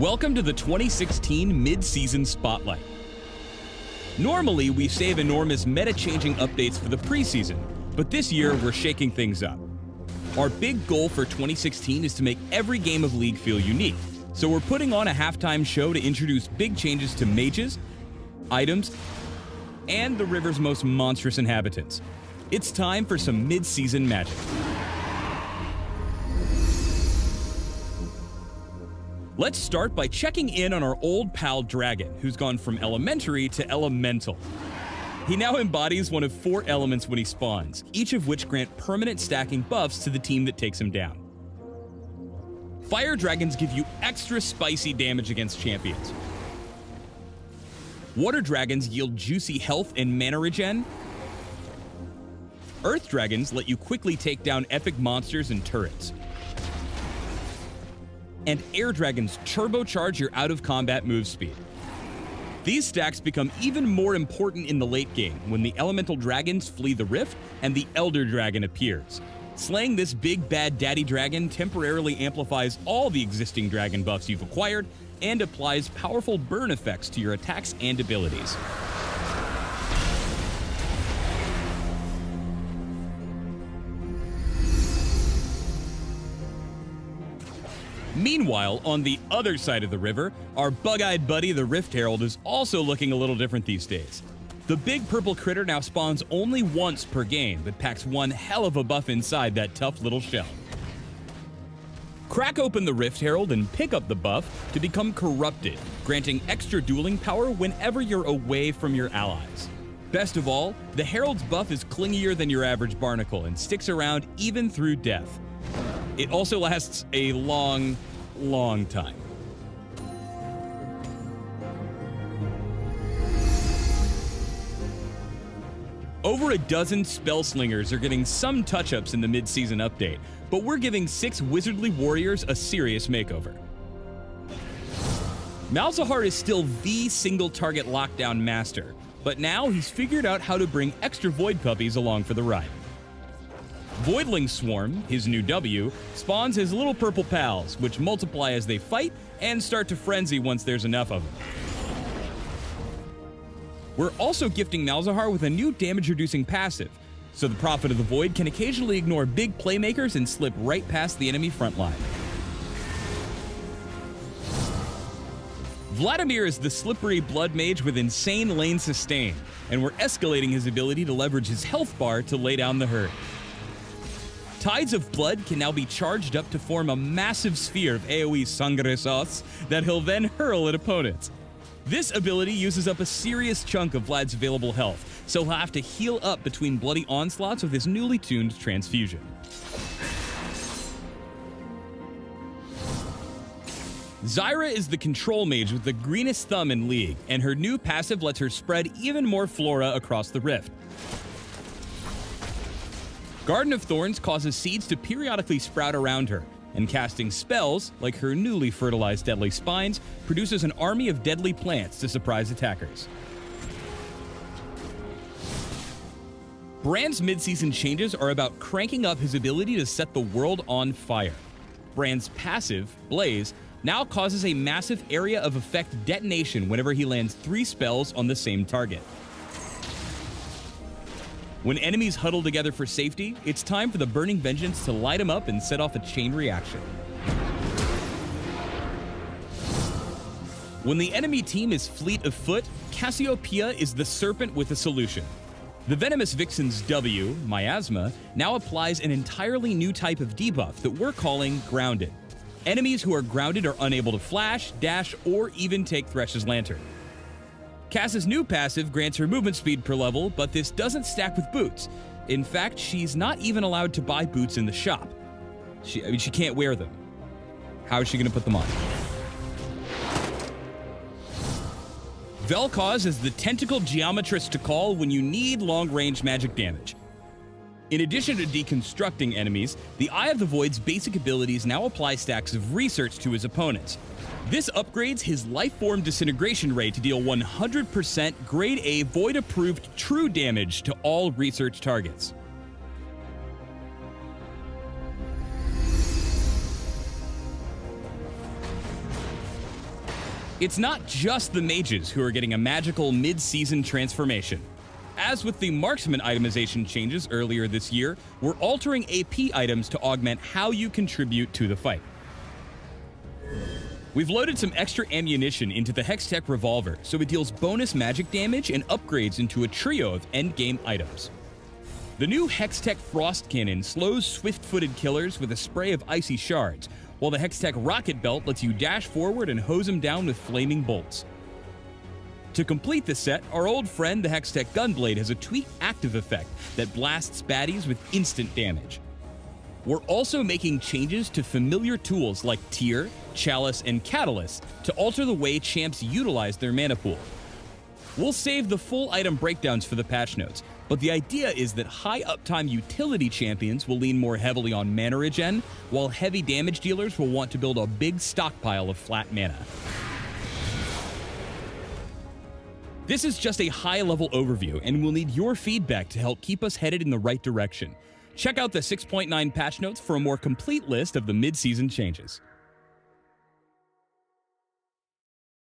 Welcome to the 2016 Mid-Season Spotlight. Normally, we save enormous meta-changing updates for the preseason, but this year we're shaking things up. Our big goal for 2016 is to make every game of League feel unique, so we're putting on a halftime show to introduce big changes to mages, items, and the river's most monstrous inhabitants. It's time for some mid-season magic. Let's start by checking in on our old pal Dragon, who's gone from elementary to elemental. He now embodies one of 4 elements when he spawns, each of which grant permanent stacking buffs to the team that takes him down. Fire dragons give you extra spicy damage against champions. Water dragons yield juicy health and mana regen. Earth dragons let you quickly take down epic monsters and turrets. And air dragons turbocharge your out-of-combat move speed. These stacks become even more important in the late game when the elemental dragons flee the rift and the elder dragon appears. Slaying this big bad daddy dragon temporarily amplifies all the existing dragon buffs you've acquired and applies powerful burn effects to your attacks and abilities. Meanwhile, on the other side of the river, our bug-eyed buddy, the Rift Herald, is also looking a little different these days. The big purple critter now spawns only once per game, but packs one hell of a buff inside that tough little shell. Crack open the Rift Herald and pick up the buff to become corrupted, granting extra dueling power whenever you're away from your allies. Best of all, the Herald's buff is clingier than your average barnacle and sticks around even through death. It also lasts a long time. Over a dozen spellslingers are getting some touch-ups in the mid-season update, but we're giving 6 wizardly warriors a serious makeover. Malzahar is still the single-target lockdown master, but now he's figured out how to bring extra void puppies along for the ride. Voidling Swarm, his new W, spawns his little purple pals, which multiply as they fight and start to frenzy once there's enough of them. We're also gifting Malzahar with a new damage-reducing passive, so the Prophet of the Void can occasionally ignore big playmakers and slip right past the enemy front line. Vladimir is the slippery blood mage with insane lane sustain, and we're escalating his ability to leverage his health bar to lay down the herd. Tides of Blood can now be charged up to form a massive sphere of AoE sangre sauce that he'll then hurl at opponents. This ability uses up a serious chunk of Vlad's available health, so he'll have to heal up between bloody onslaughts with his newly tuned transfusion. Zyra is the control mage with the greenest thumb in League, and her new passive lets her spread even more flora across the rift. Garden of Thorns causes seeds to periodically sprout around her, and casting spells, like her newly fertilized Deadly Spines, produces an army of deadly plants to surprise attackers. Brand's mid-season changes are about cranking up his ability to set the world on fire. Brand's passive, Blaze, now causes a massive area of effect detonation whenever he lands 3 spells on the same target. When enemies huddle together for safety, it's time for the Burning Vengeance to light them up and set off a chain reaction. When the enemy team is fleet of foot, Cassiopeia is the serpent with a solution. The Venomous Vixen's W, Miasma, now applies an entirely new type of debuff that we're calling Grounded. Enemies who are grounded are unable to flash, dash, or even take Thresh's Lantern. Cass's new passive grants her movement speed per level, but this doesn't stack with boots. In fact, she's not even allowed to buy boots in the shop. She can't wear them. How is she going to put them on? Vel'Koz is the tentacle geometrist to call when you need long-range magic damage. In addition to deconstructing enemies, the Eye of the Void's basic abilities now apply stacks of research to his opponents. This upgrades his Lifeform Disintegration Ray to deal 100% Grade A Void-approved true damage to all research targets. It's not just the mages who are getting a magical mid-season transformation. As with the marksman itemization changes earlier this year, we're altering AP items to augment how you contribute to the fight. We've loaded some extra ammunition into the Hextech Revolver, so it deals bonus magic damage and upgrades into a trio of endgame items. The new Hextech Frost Cannon slows swift-footed killers with a spray of icy shards, while the Hextech Rocket Belt lets you dash forward and hose them down with flaming bolts. To complete the set, our old friend the Hextech Gunblade has a tweak active effect that blasts baddies with instant damage. We're also making changes to familiar tools like Tear, Chalice, and Catalyst to alter the way champs utilize their mana pool. We'll save the full item breakdowns for the patch notes, but the idea is that high uptime utility champions will lean more heavily on mana regen, while heavy damage dealers will want to build a big stockpile of flat mana. This is just a high-level overview, and we'll need your feedback to help keep us headed in the right direction. Check out the 6.9 patch notes for a more complete list of the mid-season changes.